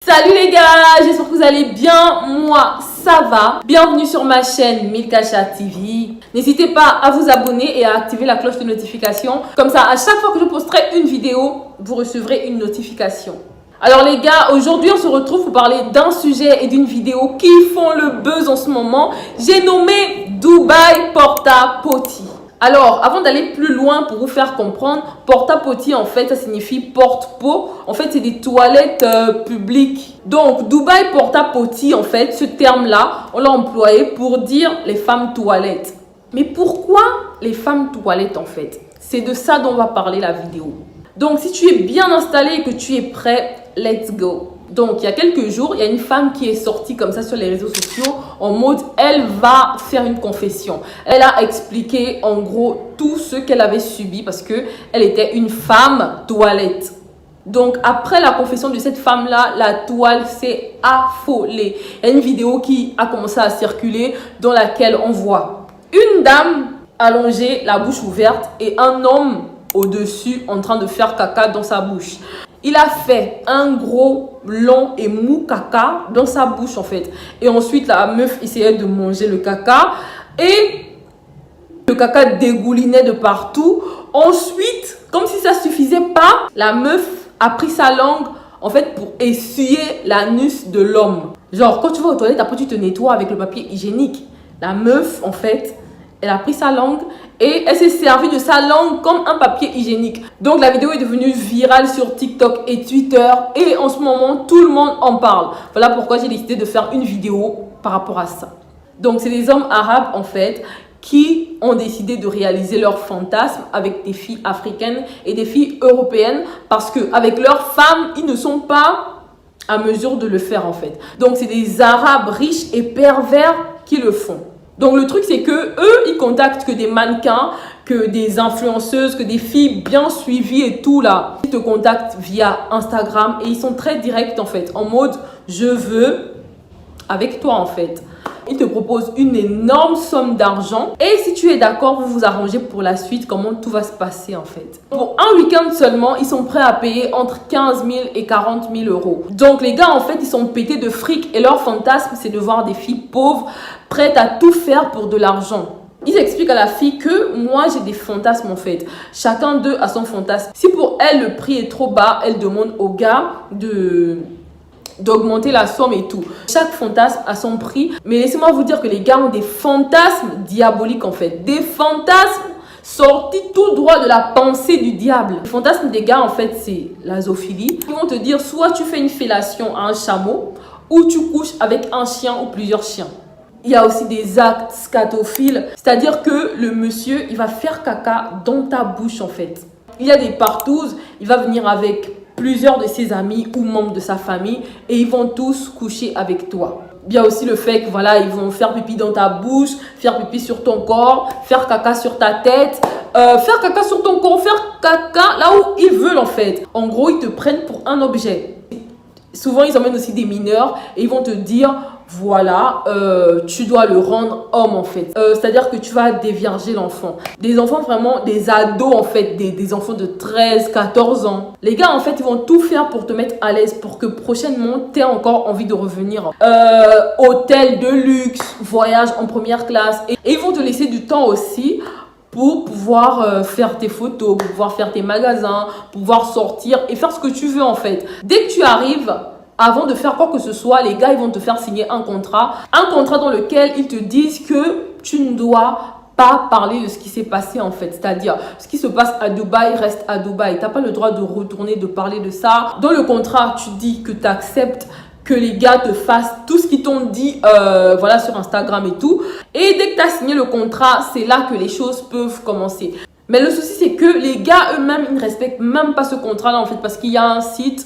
Salut les gars, j'espère que vous allez bien, moi ça va. Bienvenue sur ma chaîne Milka Chat TV. N'hésitez pas à vous abonner et à activer la cloche de notification. Comme ça, à chaque fois que je posterai une vidéo, vous recevrez une notification. Alors les gars, aujourd'hui on se retrouve pour parler d'un sujet et d'une vidéo qui font le buzz en ce moment. J'ai nommé Dubai Porta Potty. Alors, avant d'aller plus loin pour vous faire comprendre, Porta Potty, en fait, ça signifie porte-pot. En fait, c'est des toilettes publiques. Donc, Dubai Porta Potty, en fait, ce terme-là, on l'a employé pour dire les femmes toilettes. Mais pourquoi les femmes toilettes, en fait? C'est de ça dont on va parler la vidéo. Donc, si tu es bien installé et que tu es prêt, let's go. Donc, il y a quelques jours, il y a une femme qui est sortie comme ça sur les réseaux sociaux en mode, elle va faire une confession. Elle a expliqué en gros tout ce qu'elle avait subi parce qu'elle était une femme toilette. Donc, après la confession de cette femme-là, la toile s'est affolée. Il y a une vidéo qui a commencé à circuler dans laquelle on voit une dame allongée, la bouche ouverte, et un homme au-dessus en train de faire caca dans sa bouche. Il a fait un gros, long et mou caca dans sa bouche en fait. Et ensuite, la meuf essayait de manger le caca. Et le caca dégoulinait de partout. Ensuite, comme si ça ne suffisait pas, la meuf a pris sa langue en fait pour essuyer l'anus de l'homme. Genre, quand tu vas aux toilettes, après tu te nettoies avec le papier hygiénique. La meuf, en fait, elle a pris sa langue et elle s'est servie de sa langue comme un papier hygiénique. Donc la vidéo est devenue virale sur TikTok et Twitter et en ce moment tout le monde en parle. Voilà pourquoi j'ai décidé de faire une vidéo par rapport à ça. Donc c'est des hommes arabes en fait qui ont décidé de réaliser leurs fantasmes avec des filles africaines et des filles européennes parce qu'avec leurs femmes, ils ne sont pas à mesure de le faire en fait. Donc c'est des arabes riches et pervers qui le font. Donc le truc c'est que eux ils contactent que des mannequins, que des influenceuses, que des filles bien suivies et tout là. Ils te contactent via Instagram et ils sont très directs en fait, en mode je veux avec toi en fait. Ils te proposent une énorme somme d'argent et si tu es d'accord, vous vous arrangez pour la suite, comment tout va se passer en fait. Pour un week-end seulement, ils sont prêts à payer entre 15 000 et 40 000 euros. Donc les gars en fait, ils sont pétés de fric et leur fantasme c'est de voir des filles pauvres prêtes à tout faire pour de l'argent. Ils expliquent à la fille que moi j'ai des fantasmes en fait. Chacun d'eux a son fantasme. Si pour elle le prix est trop bas, elle demande au gars d'augmenter la somme et tout. Chaque fantasme a son prix. Mais laissez-moi vous dire que les gars ont des fantasmes diaboliques en fait. Des fantasmes sortis tout droit de la pensée du diable. Le fantasme des gars en fait c'est la zoophilie. Ils vont te dire soit tu fais une fellation à un chameau ou tu couches avec un chien ou plusieurs chiens. Il y a aussi des actes scatophiles, c'est-à-dire que le monsieur, il va faire caca dans ta bouche en fait. Il y a des partouzes, il va venir avec plusieurs de ses amis ou membres de sa famille et ils vont tous coucher avec toi. Il y a aussi le fait que voilà, ils vont faire pipi dans ta bouche, faire pipi sur ton corps, faire caca sur ta tête, faire caca sur ton corps, faire caca là où ils veulent en fait. En gros, ils te prennent pour un objet. Souvent, ils emmènent aussi des mineurs et ils vont te dire voilà, tu dois le rendre homme en fait. C'est-à-dire que tu vas dévierger l'enfant. Des enfants vraiment, des ados en fait, des enfants de 13, 14 ans. Les gars en fait, ils vont tout faire pour te mettre à l'aise pour que prochainement, tu aies encore envie de revenir. Hôtel de luxe, voyage en première classe. Et ils vont te laisser du temps aussi pour pouvoir faire tes photos, pour pouvoir faire tes magasins, pour pouvoir sortir et faire ce que tu veux en fait. Dès que tu arrives, avant de faire quoi que ce soit, les gars, ils vont te faire signer un contrat dans lequel ils te disent que tu ne dois pas parler de ce qui s'est passé en fait. C'est-à-dire, ce qui se passe à Dubaï reste à Dubaï. Tu n'as pas le droit de retourner, de parler de ça. Dans le contrat, tu dis que tu acceptes que les gars te fassent tout ce qu'ils t'ont dit voilà, sur Instagram et tout. Et dès que tu as signé le contrat, c'est là que les choses peuvent commencer. Mais le souci, c'est que les gars eux-mêmes, ils ne respectent même pas ce contrat-là en fait parce qu'il y a un site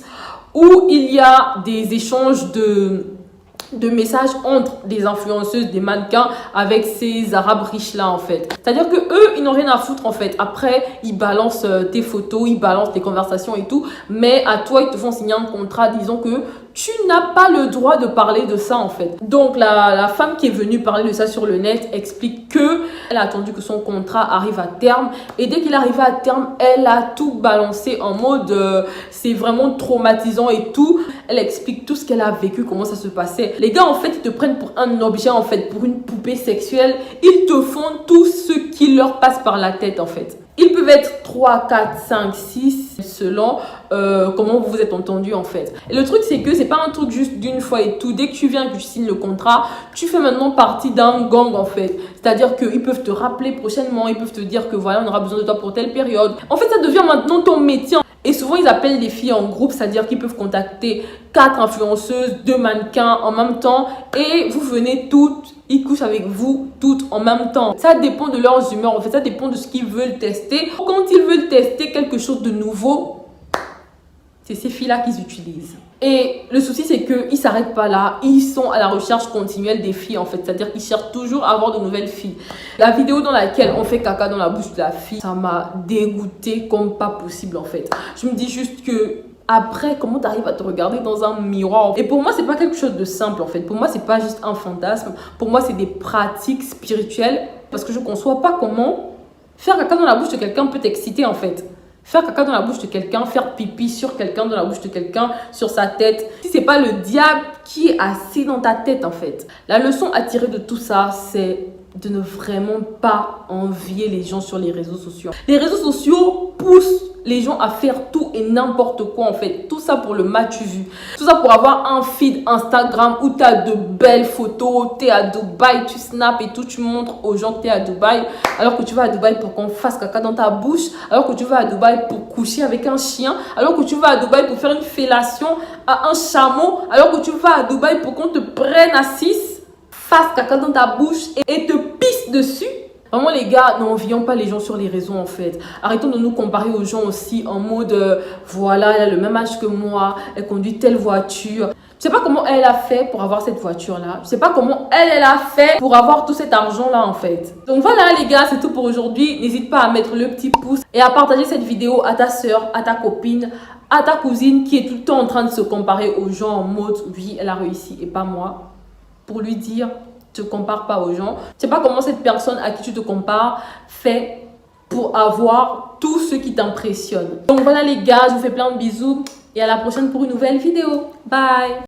où il y a des échanges de messages entre des influenceuses, des mannequins avec ces arabes riches là en fait. C'est-à-dire que eux, ils n'ont rien à foutre en fait. Après, ils balancent tes photos, ils balancent tes conversations et tout. Mais à toi, ils te font signer un contrat disant que tu n'as pas le droit de parler de ça en fait. Donc la femme qui est venue parler de ça sur le net explique que elle a attendu que son contrat arrive à terme et dès qu'il arrivait à terme, elle a tout balancé en mode c'est vraiment traumatisant et tout. Elle explique tout ce qu'elle a vécu, comment ça se passait. Les gars en fait ils te prennent pour un objet en fait, pour une poupée sexuelle. Ils te font tout ce qui leur passe par la tête en fait. Ils peuvent être 3, 4, 5, 6 selon comment vous vous êtes entendu en fait. Et le truc c'est que c'est pas un truc juste d'une fois et tout. Dès que tu viens, que tu signes le contrat, tu fais maintenant partie d'un gang en fait. C'est-à-dire qu'ils peuvent te rappeler prochainement, ils peuvent te dire que voilà on aura besoin de toi pour telle période. En fait ça devient maintenant ton métier. Et souvent ils appellent les filles en groupe, c'est-à-dire qu'ils peuvent contacter 4 influenceuses, 2 mannequins en même temps et vous venez toutes. Ils couchent avec vous toutes en même temps. Ça dépend de leurs humeurs. En fait, ça dépend de ce qu'ils veulent tester. Quand ils veulent tester quelque chose de nouveau, c'est ces filles-là qu'ils utilisent. Et le souci, c'est qu'ils ne s'arrêtent pas là. Ils sont à la recherche continuelle des filles, en fait. C'est-à-dire qu'ils cherchent toujours à avoir de nouvelles filles. La vidéo dans laquelle on fait caca dans la bouche de la fille, ça m'a dégoûtée comme pas possible, en fait. Je me dis juste que après, comment tu arrives à te regarder dans un miroir? Et pour moi, c'est pas quelque chose de simple en fait. Pour moi, c'est pas juste un fantasme. Pour moi, c'est des pratiques spirituelles. Parce que je conçois pas comment faire caca dans la bouche de quelqu'un peut t'exciter en fait. Faire caca dans la bouche de quelqu'un, faire pipi sur quelqu'un, dans la bouche de quelqu'un, sur sa tête. Si c'est pas le diable qui est assis dans ta tête en fait. La leçon à tirer de tout ça, c'est de ne vraiment pas envier les gens sur les réseaux sociaux. Les réseaux sociaux poussent les gens à faire tout et n'importe quoi en fait. Tout ça pour le match vu. Tout ça pour avoir un feed Instagram où tu as de belles photos, tu es à Dubaï, tu snaps et tout, tu montres aux gens que tu es à Dubaï. Alors que tu vas à Dubaï pour qu'on fasse caca dans ta bouche. Alors que tu vas à Dubaï pour coucher avec un chien. Alors que tu vas à Dubaï pour faire une fellation à un chameau. Alors que tu vas à Dubaï pour qu'on te prenne à 6, fasse caca dans ta bouche et te pisse dessus. Vraiment les gars, n'envions pas les gens sur les réseaux en fait. Arrêtons de nous comparer aux gens aussi en mode voilà, elle a le même âge que moi, elle conduit telle voiture. Je sais pas comment elle a fait pour avoir cette voiture là. Je sais pas comment elle a fait pour avoir tout cet argent là en fait. Donc voilà les gars, c'est tout pour aujourd'hui. N'hésite pas à mettre le petit pouce et à partager cette vidéo à ta soeur, à ta copine, à ta cousine qui est tout le temps en train de se comparer aux gens en mode oui, elle a réussi et pas moi. Pour lui dire, te compare pas aux gens. Je sais pas comment cette personne à qui tu te compares fait pour avoir tout ce qui t'impressionne. Donc voilà les gars, je vous fais plein de bisous et à la prochaine pour une nouvelle vidéo. Bye!